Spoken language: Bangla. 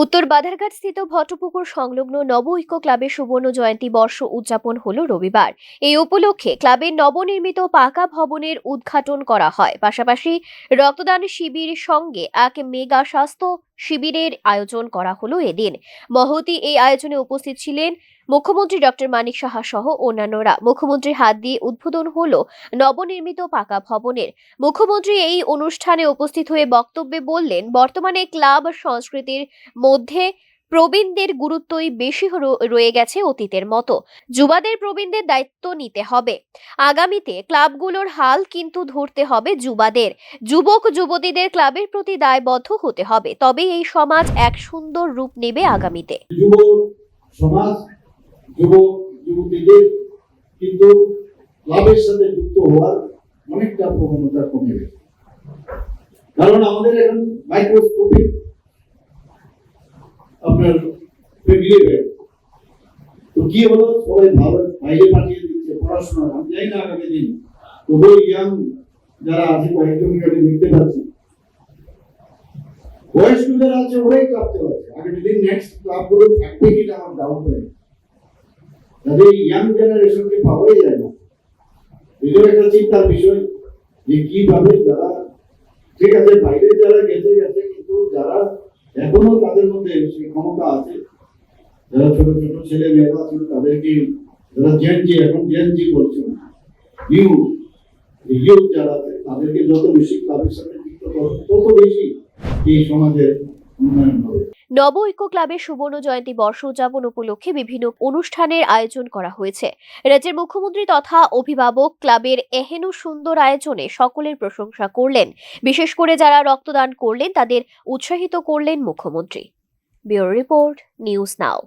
উত্তর বাধারঘাট স্থিত ভট্টপুকুর সংলগ্ন নব ঐক্য ক্লাবের সুবর্ণ জয়ন্তী বর্ষ উদযাপন হলো রবিবার। এই উপলক্ষে ক্লাবের নবনির্মিত পাকা ভবনের উদ্ঘাটন করা হয়। পাশাপাশি রক্তদান শিবির সঙ্গে এক মেগা স্বাস্থ্য শিবিরের আয়োজন করা হলো এদিন। মহতী এই আয়োজনে উপস্থিত ছিলেন মুখ্যমন্ত্রী ডক্টর মানিক সাহা সহ অন্যান্যরা। মুখ্যমন্ত্রীর হাত দিয়ে উদ্বোধন হলো নবনির্মিত পাকা ভবনের। মুখ্যমন্ত্রী এই অনুষ্ঠানে উপস্থিত হয়ে বক্তব্যে বললেন, বর্তমানে ক্লাব সংস্কৃতির মধ্যে প্রবীণদের গুরুত্বই বেশি রয়ে গেছে অতীতের মতো। যুবাদের প্রবীণদের দায়িত্ব নিতে হবে। আগামীতে ক্লাবগুলোর হাল কিন্তু ধরতে হবে যুবাদের। যুবক যুবতীদের ক্লাবের প্রতি দায়বদ্ধ হতে হবে, তবে এই সমাজ এক সুন্দর রূপ নেবে আগামীতে। যুব সমাজ, যুবক যুবতীদের কিন্তু ক্লাবের সাথে যুক্ত হওয়ার অনেকটা প্রবণতা কমে গেছে। কারণ আমাদের এখন মাইক্রোস্কোপিক আপনার ফ্যামিলি ব্যাগ, তো কি হলো, সবাই ভালো বাইরে পাঠিয়ে দিচ্ছে পড়াশোনা। আমি জানি না আগামী দিন তবু ইয়াং যারা আছে কয়েকজনকে আমি দেখতে পাচ্ছি, বয়স্ক যারা আছে ওরাই ক্লাব চালাচ্ছে। আগামী দিন নেক্সট ক্লাবগুলো থাকবে কিনা আমার ডাউট হয়। তাদের ইয়াং জেনারেশনকে পাওয়াই যায় না। এটাও একটা চিন্তার বিষয় যে কিভাবে যারা ঠিক আছে বাইরে যারা গেছে গেছে, কিন্তু যারা এখনো তাদের মধ্যে সেই ক্ষমতা আছে, যারা ছোট ছোট ছেলে মেয়েরা আছে তাদেরকে, যারা জেনজি, এখন জেনজি বলছে ইউথ যারা আছে তাদেরকে যত বেশি ক্লাবের সাথে যুক্ত করবে তত বেশি এই সমাজের উন্নয়ন হবে। নব ঐক্য ক্লাবের সুবর্ণ জয়ন্তী বর্ষ উদযাপন উপলক্ষে বিভিন্ন অনুষ্ঠানের আয়োজন করা হয়েছে। রাজ্যের মুখ্যমন্ত্রী তথা অভিভাবক ক্লাবের এহেন সুন্দর আয়োজনে সকলের প্রশংসা করলেন। বিশেষ করে যারা রক্তদান করলেন তাদের উৎসাহিত করলেন মুখ্যমন্ত্রী। Bureau report, news now.